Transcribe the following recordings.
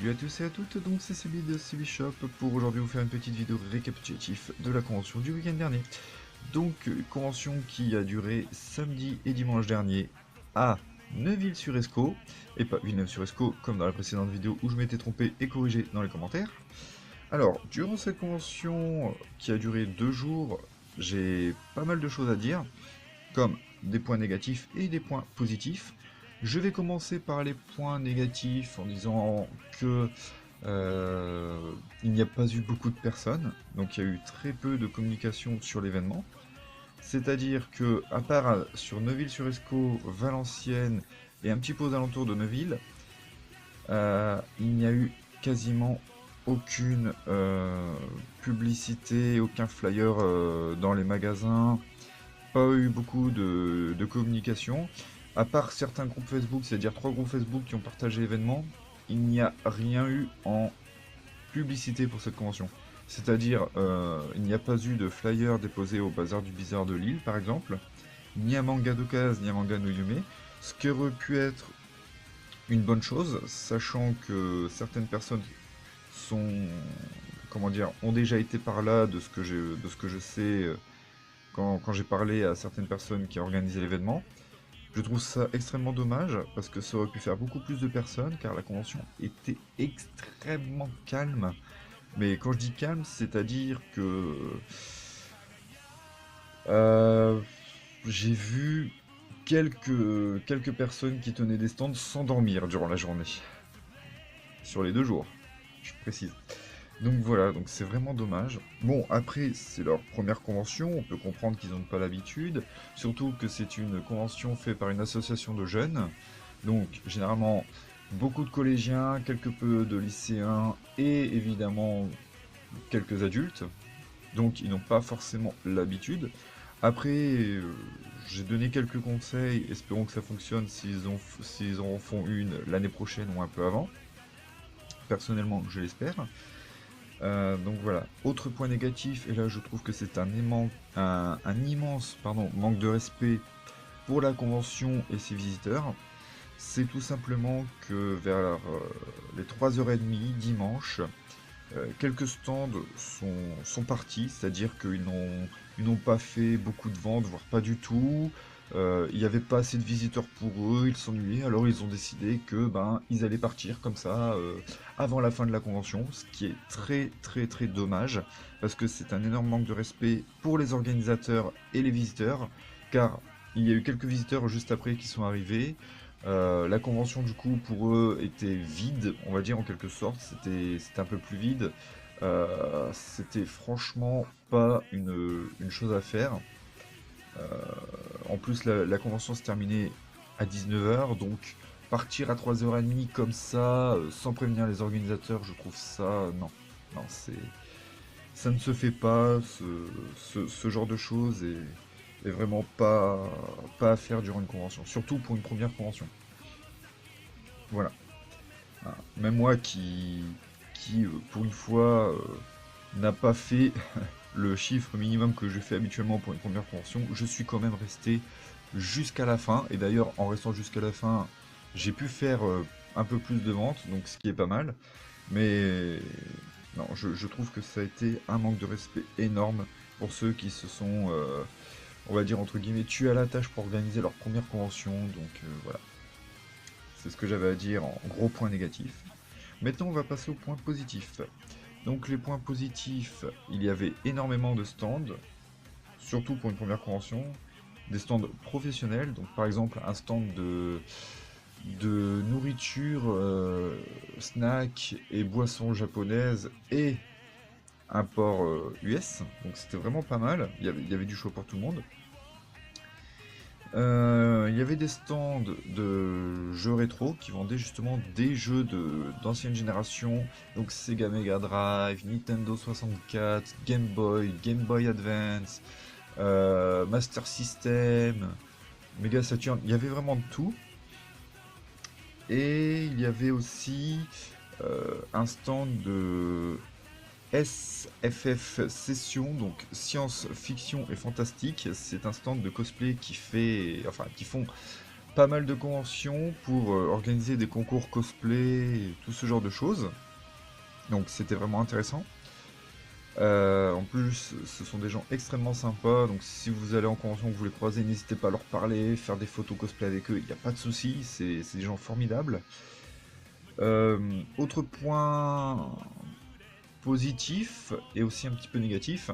Salut à tous et à toutes, donc c'est Sebi de Sebi Shop pour aujourd'hui vous faire une petite vidéo récapitulative de la convention du week-end dernier. Donc, convention qui a duré samedi et dimanche dernier à Neuville-sur-Escaut, et pas Villeneuve-sur-Escaut comme dans la précédente vidéo où je m'étais trompé et corrigé dans les commentaires. Alors, durant cette convention qui a duré 2 jours, j'ai pas mal de choses à dire, comme des points négatifs et des points positifs. Je vais commencer par les points négatifs en disant que il n'y a pas eu beaucoup de personnes, donc il y a eu très peu de communication sur l'événement. C'est-à-dire que, à part sur Neuville-sur-Escaut, Valenciennes et un petit peu aux alentours de Neuville, il n'y a eu quasiment aucune publicité, aucun flyer dans les magasins, pas eu beaucoup de communication. À part certains groupes Facebook, c'est-à-dire 3 groupes Facebook qui ont partagé l'événement, il n'y a rien eu en publicité pour cette convention. C'est-à-dire, il n'y a pas eu de flyer déposé au bazar du bizarre de Lille, par exemple, ni un manga d'occasion, ni un manga no Yume, ce qui aurait pu être une bonne chose, sachant que certaines personnes sont, comment dire, ont déjà été par là de ce que je sais quand j'ai parlé à certaines personnes qui ont organisé l'événement. Je trouve ça extrêmement dommage parce que ça aurait pu faire beaucoup plus de personnes car la convention était extrêmement calme. Mais quand je dis calme, c'est-à-dire que euh, j'ai vu quelques personnes qui tenaient des stands s'endormir durant la journée. Sur les 2 jours, je précise. Donc voilà, donc c'est vraiment dommage. Bon, après, c'est leur première convention, on peut comprendre qu'ils n'ont pas l'habitude, surtout que c'est une convention faite par une association de jeunes, donc généralement beaucoup de collégiens, quelque peu de lycéens et évidemment quelques adultes, donc ils n'ont pas forcément l'habitude. Après, j'ai donné quelques conseils, espérons que ça fonctionne s'ils en font une l'année prochaine ou un peu avant. Personnellement, je l'espère. Donc voilà. Autre point négatif, et là je trouve que c'est un immense manque de respect pour la convention et ses visiteurs, c'est tout simplement que vers les 3h30 dimanche, quelques stands sont partis, c'est-à-dire ils n'ont pas fait beaucoup de ventes, voire pas du tout. Il n'y avait pas assez de visiteurs pour eux, ils s'ennuyaient, alors ils ont décidé que ils allaient partir comme ça avant la fin de la convention, ce qui est très très très dommage, parce que c'est un énorme manque de respect pour les organisateurs et les visiteurs, car il y a eu quelques visiteurs juste après qui sont arrivés. La convention du coup pour eux était vide, on va dire en quelque sorte, c'était un peu plus vide. C'était franchement pas une chose à faire. En plus la convention se terminait à 19h, donc partir à 3h30 comme ça, sans prévenir les organisateurs, je trouve ça... non, non, ça ne se fait pas, ce genre de choses est vraiment pas à faire durant une convention, surtout pour une première convention. Voilà. Même moi qui pour une fois, n'a pas fait le chiffre minimum que je fais habituellement pour une première convention, je suis quand même resté jusqu'à la fin. Et d'ailleurs, en restant jusqu'à la fin, j'ai pu faire un peu plus de ventes, donc ce qui est pas mal. Mais non, je trouve que ça a été un manque de respect énorme pour ceux qui se sont, on va dire entre guillemets, tués à la tâche pour organiser leur première convention. Donc voilà. C'est ce que j'avais à dire en gros point négatif. Maintenant, on va passer aux points positifs. Donc les points positifs, il y avait énormément de stands, surtout pour une première convention. Des stands professionnels, donc par exemple un stand de nourriture, snacks et boissons japonaises et un port US. Donc c'était vraiment pas mal, il y avait du choix pour tout le monde. Il y avait des stands de jeux rétro qui vendaient justement des jeux d'ancienne génération, donc Sega Mega Drive, Nintendo 64, Game Boy Advance, Master System, Mega Saturn, il y avait vraiment de tout. Et il y avait aussi un stand de SFF Session, donc science, fiction et fantastique. C'est un stand de cosplay qui font pas mal de conventions pour organiser des concours cosplay et tout ce genre de choses. Donc c'était vraiment intéressant. En plus, ce sont des gens extrêmement sympas, donc si vous allez en convention, que vous les croisez, n'hésitez pas à leur parler, faire des photos cosplay avec eux, il n'y a pas de souci, c'est des gens formidables. Autre point positif et aussi un petit peu négatif,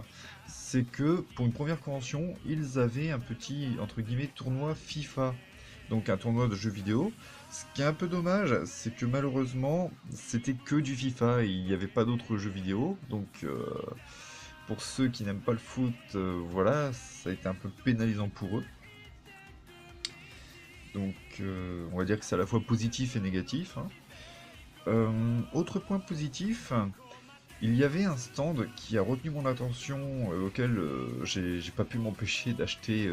c'est que pour une première convention, ils avaient un petit, entre guillemets, tournoi FIFA, donc un tournoi de jeux vidéo. Ce qui est un peu dommage, c'est que malheureusement, c'était que du FIFA et il n'y avait pas d'autres jeux vidéo. Donc, pour ceux qui n'aiment pas le foot, voilà, ça a été un peu pénalisant pour eux. Donc, on va dire que c'est à la fois positif et négatif, hein. Autre point positif, il y avait un stand qui a retenu mon attention, auquel j'ai pas pu m'empêcher d'acheter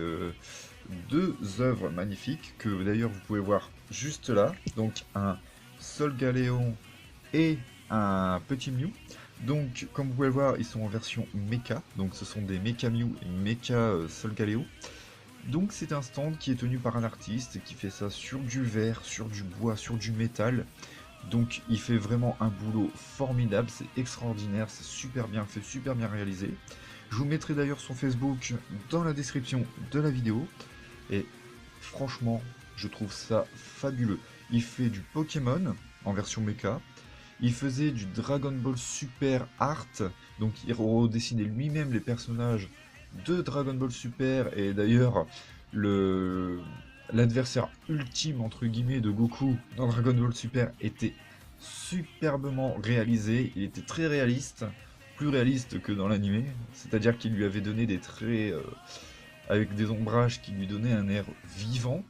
deux œuvres magnifiques que d'ailleurs vous pouvez voir juste là, donc un Solgaleo et un petit Mew. Donc comme vous pouvez le voir, ils sont en version mecha, donc ce sont des Mecha Mew et Mecha Solgaleo. Donc c'est un stand qui est tenu par un artiste qui fait ça sur du verre, sur du bois, sur du métal. Donc il fait vraiment un boulot formidable, c'est extraordinaire, c'est super bien fait, super bien réalisé. Je vous mettrai d'ailleurs son Facebook dans la description de la vidéo. Et franchement, je trouve ça fabuleux. Il fait du Pokémon en version mecha. Il faisait du Dragon Ball Super Art. Donc il redessinait lui-même les personnages de Dragon Ball Super. Et d'ailleurs, l'adversaire ultime entre guillemets de Goku dans Dragon Ball Super était superbement réalisé, il était très réaliste, plus réaliste que dans l'animé, c'est-à-dire qu'il lui avait donné des traits avec des ombrages qui lui donnaient un air vivant.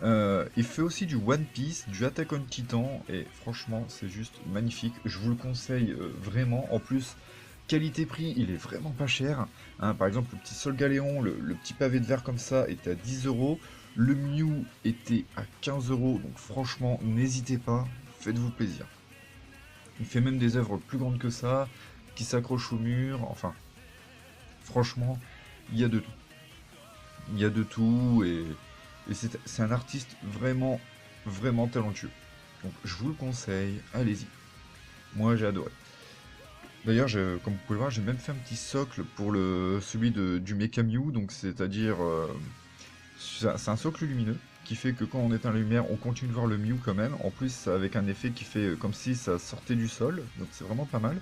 Il fait aussi du One Piece, du Attack on Titan, et franchement c'est juste magnifique, je vous le conseille vraiment. En plus, qualité-prix, il est vraiment pas cher, hein. Par exemple, le petit Solgaleo, le petit pavé de verre comme ça, était à 10 €. Le Mew était à 15 €, donc franchement, n'hésitez pas, faites-vous plaisir. Il fait même des œuvres plus grandes que ça, qui s'accrochent au mur, enfin, franchement, il y a de tout. Il y a de tout, et c'est un artiste vraiment, vraiment talentueux. Donc je vous le conseille, allez-y. Moi j'ai adoré. D'ailleurs, comme vous pouvez le voir, j'ai même fait un petit socle pour celui du Mecha Mew, donc c'est-à-dire, c'est un socle lumineux qui fait que quand on éteint la lumière, on continue de voir le Mew quand même. En plus, avec un effet qui fait comme si ça sortait du sol, donc c'est vraiment pas mal.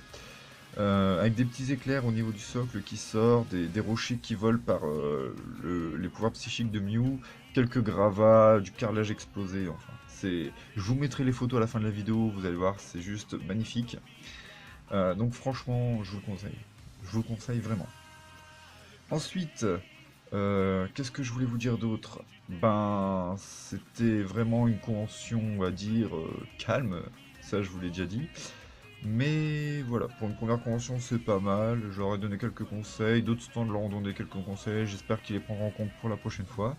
Avec des petits éclairs au niveau du socle qui sortent, des rochers qui volent par les pouvoirs psychiques de Mew, quelques gravats, du carrelage explosé, enfin. Je vous mettrai les photos à la fin de la vidéo, vous allez voir, c'est juste magnifique. Donc franchement, je vous le conseille. Je vous le conseille vraiment. Ensuite, qu'est-ce que je voulais vous dire d'autre? Ben, c'était vraiment une convention, on va dire, calme. Ça, je vous l'ai déjà dit. Mais voilà, pour une première convention, c'est pas mal. Je leur ai donné quelques conseils. D'autres stands leur ont donné quelques conseils. J'espère qu'ils les prendront en compte pour la prochaine fois.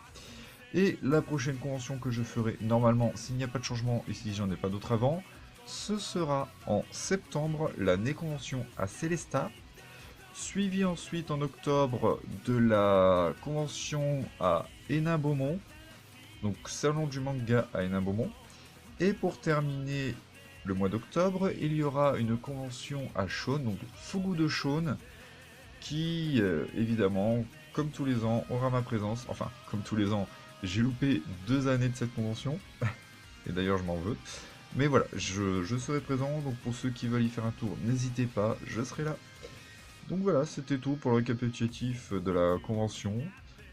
Et la prochaine convention que je ferai, normalement, s'il n'y a pas de changement et si j'en ai pas d'autres avant, ce sera en septembre, la Né-Convention à Célestat, suivi ensuite en octobre de la convention à Hénin-Beaumont, donc Salon du Manga à Hénin-Beaumont, et pour terminer le mois d'octobre, il y aura une convention à Chaulnes, donc Fougou de Chaulnes, qui évidemment, comme tous les ans, aura ma présence, enfin, comme tous les ans, j'ai loupé 2 années de cette convention, et d'ailleurs je m'en veux. Mais voilà, je serai présent, donc pour ceux qui veulent y faire un tour, n'hésitez pas, je serai là. Donc voilà, c'était tout pour le récapitulatif de la convention.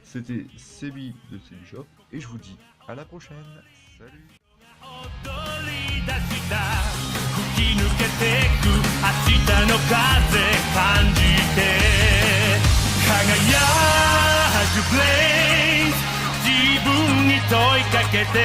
C'était Sebi de Sebi Shop, et je vous dis à la prochaine. Salut! 自分に問いかけて